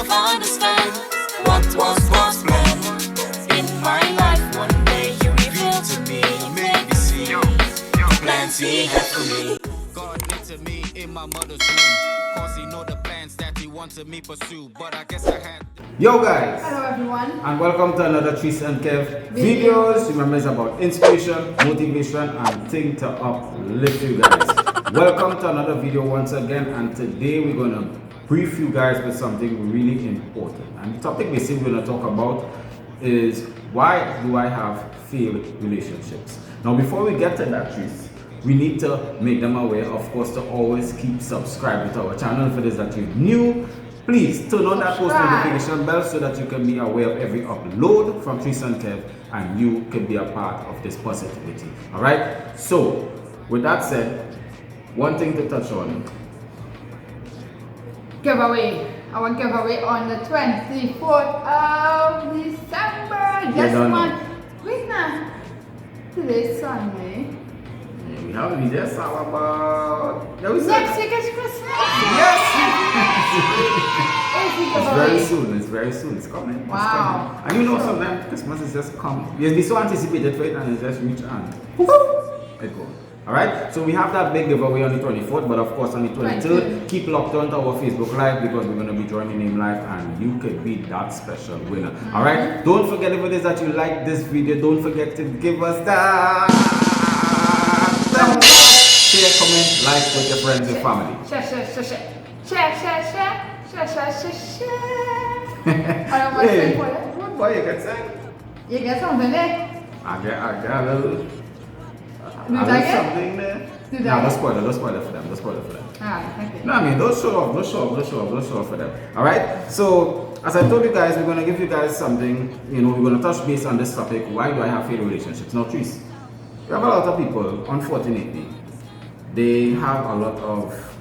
understand what was planned in my life. One day you revealed to me, made me see the plans he had for me. God knitted me in my mother's womb, cause he know the plans that he wanted me pursue. But I guess I had. Yo guys! Hello everyone, And welcome to another Tris and Kev videos. Remember, it's about inspiration, motivation, and thing to uplift you guys. Welcome to another video once again, and today we're gonna brief you guys with something really important. And the topic basically we're gonna talk about is why do I have failed relationships? Now, before we get to that, Tris, we need to make them aware, of course, to always keep subscribed to our channel. For this that you're new, please turn on that post notification bell so that you can be aware of every upload from Tris and Kev, and you can be a part of this positivity. Alright? So, with that said, one thing to touch on. giveaway. Our giveaway on the 24th of December. Yes, month. Wait now. Today's Sunday. We just saw about. Next week is Christmas. Yes! It's It's very soon. It's coming. Wow. It's coming. And you know, sometimes Christmas is just come. You'll be so anticipated for it, and it's just reach and it goes. Alright, so we have that big giveaway on the 24th, but of course on the 23rd, keep locked on to our Facebook Live because we're going to be joining him live and you could be that special winner. Alright, don't forget, if it is that you like this video, don't forget to give us that share, comment, like with your friends and family. Share. I don't want to Hey, sing for you. what boy you can say? You get something there? I get a little. Do that Something there. Do No, that don't spoil it for them. Ah, okay. No, I mean, don't show off for them. Alright? So, as I told you guys, we're going to give you guys something, we're going to touch base on this topic. Why do I have failed relationships? Now, Tris, we have a lot of people, unfortunately, they have a lot of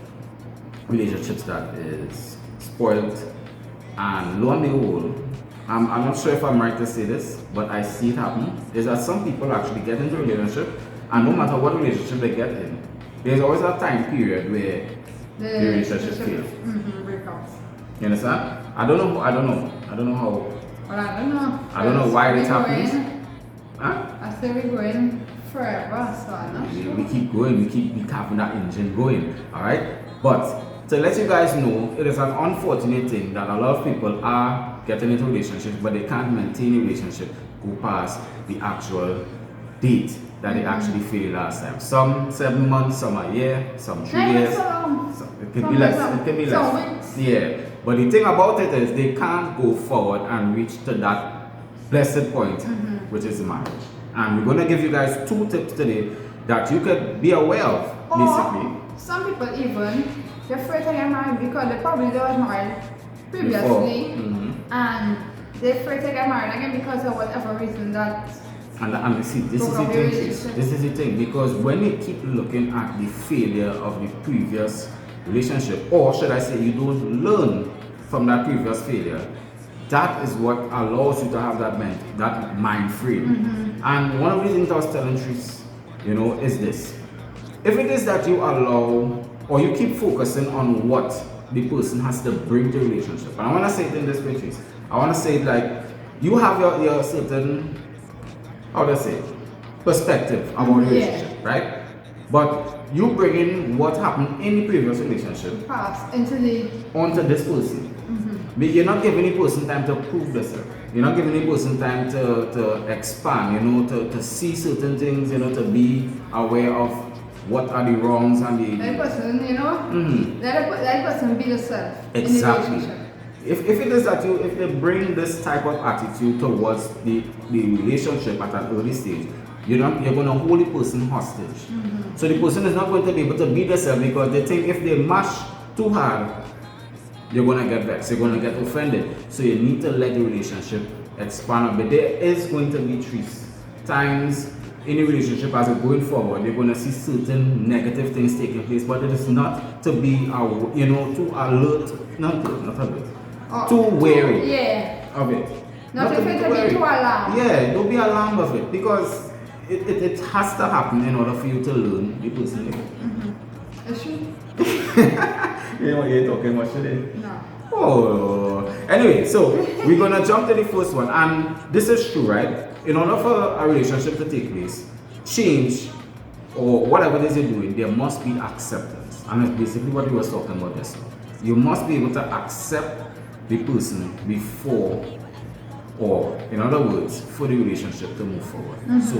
relationships that is spoiled, and lo and behold, I'm not sure if I'm right to say this, but I see it happen, is that some people actually get into a relationship, and no matter what relationship they get in, there's always a time period where the relationship fails. Breakups. You understand? I don't know how. Well, I don't know. I don't know why it We're happens. going- Huh? I say we're going forever, so I'm not sure. We keep going, we keep having that engine going. Alright? But to let you guys know, it is an unfortunate thing that a lot of people are getting into relationships, but they can't maintain a relationship, go past the actual date that they actually failed last time. Some 7 months, some a year, some 3 years. It could be less. It could be Some less. weeks. Yeah. But the thing about it is they can't go forward and reach to that blessed point, which is marriage. And we're gonna give you guys 2 tips today that you could be aware of, basically. Or some people even, they're afraid to get married because they probably was married previously and they're afraid to get married again because of whatever reason that. And see, this is the thing. This is the thing, because when you keep looking at the failure of the previous relationship, or should I say, you don't learn from that previous failure, that is what allows you to have that mind frame. And one of the things I was telling Tris, is this: if it is that you allow or you keep focusing on what the person has to bring to the relationship, and I want to say it in this way, Tris. I want to say it like you have your certain, how do I say it, perspective about relationship, right? But you bring in what happened in the previous relationship Pass into the. onto this person. But you're not giving the person time to prove themselves. You're not giving the person time to expand, to see certain things, to be aware of what are the wrongs and the. That person, that person be yourself. Exactly. In the relationship. If it is that if they bring this type of attitude towards the relationship at an early stage, you're going to hold the person hostage. So the person is not going to be able to be themselves because they think if they mash too hard, you're going to get vexed, you're going to get offended. So you need to let the relationship expand a bit. There is going to be 3 times in a relationship as you're going forward, you're going to see certain negative things taking place, but it is not to be, too alert, not alert. Too wary of it. Not to be too alarmed. Yeah, don't be alarmed of it because it has to happen in order for you to learn the person. Is she? You know what you're talking about today? No. Oh, Anyway, so we're gonna jump to the first one, and this is true, right? In order for a relationship to take place, change or whatever it is you're doing, there must be acceptance, and it's basically what we were talking about just now. You must be able to accept the person before, or in other words, for the relationship to move forward. So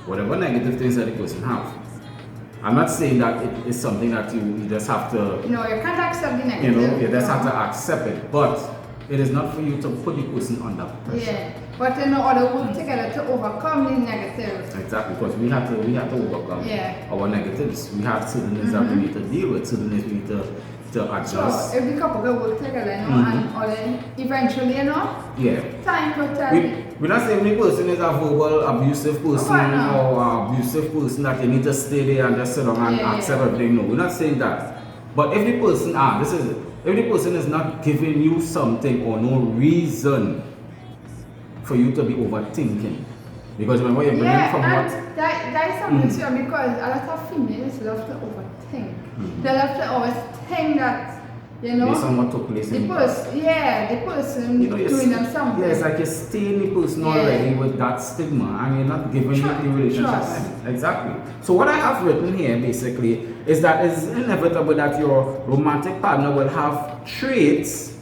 whatever negative things that the person have, I'm not saying that it is something that you just have to, No, you can't accept the you negative. know, you just have to accept it, but it is not for you to put the person under pressure. Yeah, but in order to work together to overcome the negative. Exactly, because we have to overcome Yeah. our negatives. We have certain things that we need to deal with, certain things we need to So adjust. if the couple can work together, you know, and all then eventually, you know, Yeah. time will tell. We're not saying the person is a verbal abusive person Oh, no. or an abusive person that you need to stay there and just sit down and Yeah, accept yeah. everything. No, we're not saying that. But if the person, this is it. If the person is not giving you something or no reason for you to be overthinking, because remember you're bringing Yeah, from and what. that is something too, because a lot of females love to overthink. They love to always think that, you know, Based on what took place in the the past. person, yeah, the person You know, doing them something. yeah, it's like you're staying the person Yeah. already with that stigma and you're not giving Trust. the relationship Trust. time. Exactly. So what I have written here basically is that it's inevitable that your romantic partner will have traits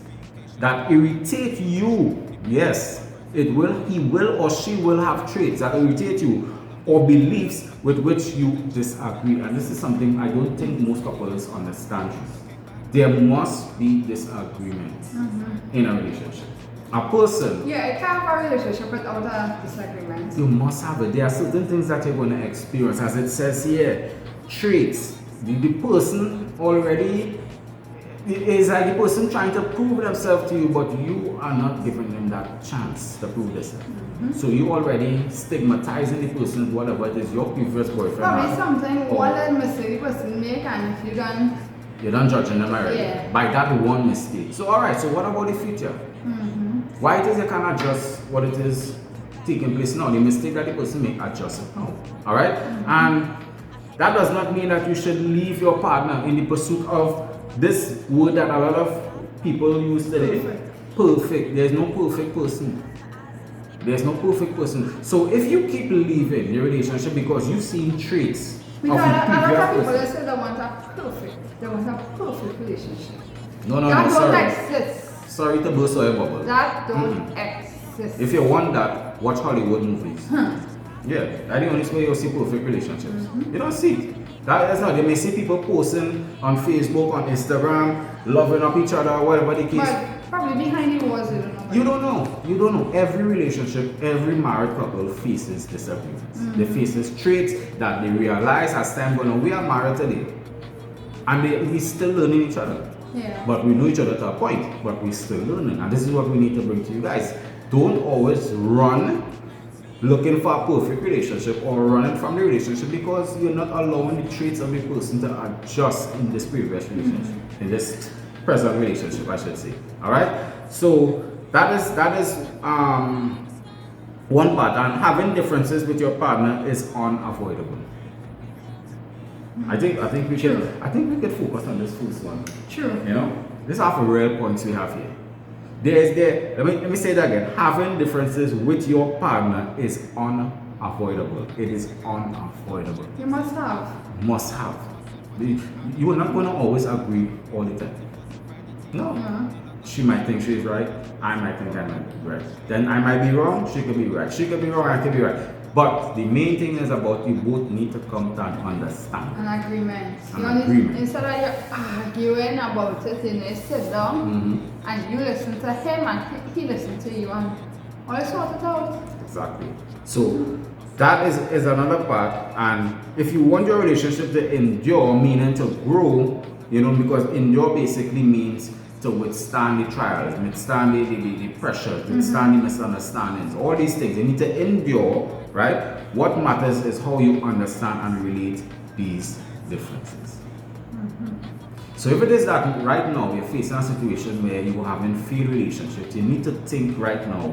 that irritate you. Yes, he will or she will have traits that irritate you, or beliefs with which you disagree. And this is something I don't think most couples understand. There must be disagreement in a relationship. A person, Yeah, you can't have a relationship without a disagreement. you must have it. There are certain things that you're going to experience. As it says here, traits. The person already is like the person trying to prove themselves to you, but you are not giving them that chance to prove themselves. So you already stigmatizing the person, whatever it is, your previous boyfriend. Probably had, something or one little mistake the person make, and if you don't, You're not judging them already Yeah. by that one mistake. So alright, so what about the future? Why it is you can't adjust what it is taking place now? The mistake that the person make, adjust it now. Alright? And that does not mean that you should leave your partner in the pursuit of this word that a lot of people use today. Perfect. There's no perfect person. There's no perfect person. So if you keep leaving your relationship because you've seen traits because of a the lot of previous people person. they say they want a perfect relationship. No, That don't sorry. exist. Sorry to burst your bubble. That don't exist. If you want that, watch Hollywood movies. Yeah, that's the only way you'll see perfect relationships. You don't see it. That's not. You may see people posting on Facebook, on Instagram, loving up each other, whatever the case. But probably behind the walls, you don't know. You don't know. You don't know. Every relationship, every married couple faces disagreements. They faces traits that they realize as time goes on. We are married today, and we still learning each other. Yeah. But we know each other to a point, but we're still learning. And this is what we need to bring to you guys. Don't always run looking for a perfect relationship or running from the relationship because you're not allowing the traits of the person to adjust in this previous relationship, in this present relationship, I should say. Alright? So that is one part, and having differences with your partner is unavoidable. I think we True. could focus on this first one. True. You know, these are the real points we have here. Let me say that again. Having differences with your partner is unavoidable. It is unavoidable. You must have. Must have. You are not going to always agree all the time. No. Yeah. She might think she's right. I might think I might be right. Then I might be wrong. She could be right. She could be wrong. I could be right. But the main thing is about you both need to come to an understanding. An agreement. An You only- agreement. Instead of you arguing about it, you know, sit down and you listen to him and he listen to you and all sort it out. Exactly. So that is another part. And if you want your relationship to endure, meaning to grow, you know, because endure basically means to withstand the trials, withstand the pressure, withstand the misunderstandings, all these things. You need to endure, right? What matters is how you understand and relate these differences. So if it is that right now you're facing a situation where you are having failed relationships, you need to think right now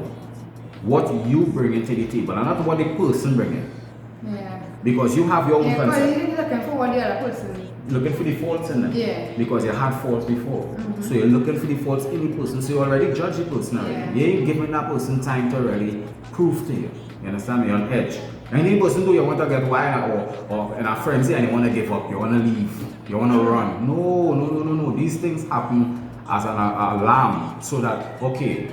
what you bring into the table and not what the person bringing. Yeah. Because you have your own Yeah, because concept. you're looking for what the other person looking for the faults in them. Yeah. Because you had faults before. So you're looking for the faults in the person. So you already judge the person already. Yeah. You ain't giving that person time to really prove to you. You understand me? You're on edge. And the person do you want to get wild or in a frenzy and you want to give up, you want to leave, you want to run. No. These things happen as an alarm so that, okay,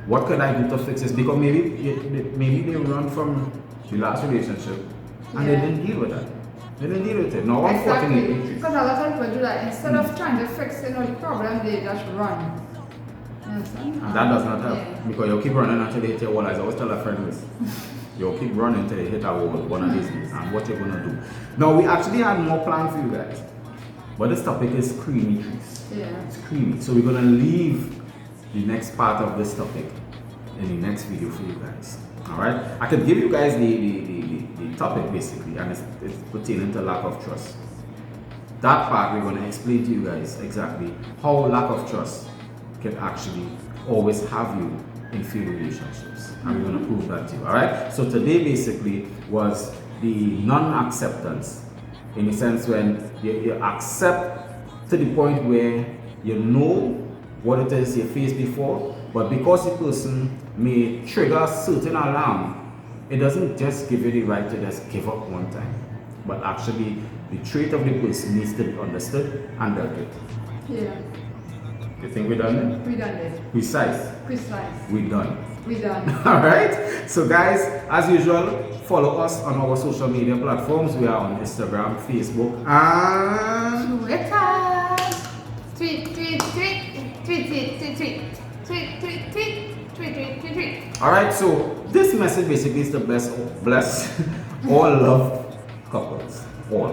what could I do to fix this? Because maybe they run from the last relationship and they didn't deal with that. They didn't deal with it. No, Exactly. unfortunately. Because a lot of people do that. Instead of trying to fix the problem, they just run. You understand? And that does not help. Yeah. Because you keep running until they hit your wall. As I always tell a friend this. You'll keep running until you hit a wall one of these days. And what you're gonna do. Now we actually had more planned for you guys. But this topic is creamy trees. Yeah. It's creamy. So we're gonna leave the next part of this topic in the next video for you guys. Alright? I could give you guys the topic basically, and it's pertaining to lack of trust. That part we're gonna explain to you guys exactly how lack of trust can actually always have you in failed relationships. And we're gonna prove that to you. Alright? So today basically was the non-acceptance. In the sense when you accept to the point where you know what it is you faced before, but because the person may trigger a certain alarm, it doesn't just give you the right to just give up one time. But actually, the trait of the person needs to be understood and dealt with. Yeah. You think we're done then? We done it. Precise. We done. Alright? So guys, as usual, follow us on our social media platforms. We are on Instagram, Facebook, and Tweet. alright, so this message basically is to bless all love couples. All.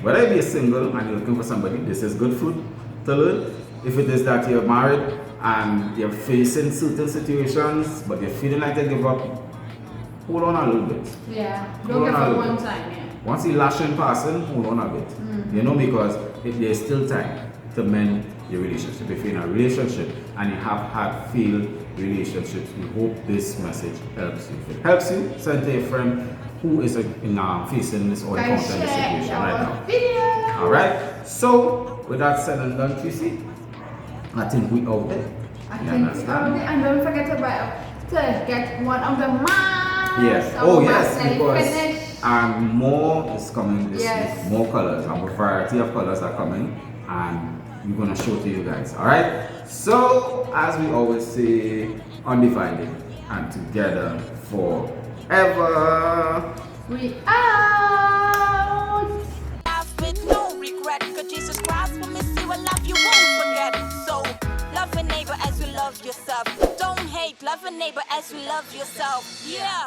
Whether you be single and you're looking for somebody, this is good food to learn. If it is that you're married and you're facing certain situations but you're feeling like you give up, hold on a little bit. Yeah. Hold Don't give on a up little one bit. time, yeah. Once the lashing passing, hold on a bit. You know, because there's still time to mend your relationship. If you're in a relationship and you have had failed relationships, we hope this message helps you. If it helps you, send to a friend who is facing this or Guys, encountering this share situation right our now. video. Alright, so with that said and done, Tracy, I think we out there. You understand? And don't forget to get one of the masks. Yes. Our Oh mask yes, that is because finished. and more is coming this Yes. week. More colors. A variety of colors are coming, and we're gonna show to you guys. All right. So as we always say, undivided and together forever. We out. Life with no regret, 'cause Jesus Christ will miss you and love you won't forget. So love your neighbor as you love yourself. Don't hate, love your neighbor as you love yourself. Yeah.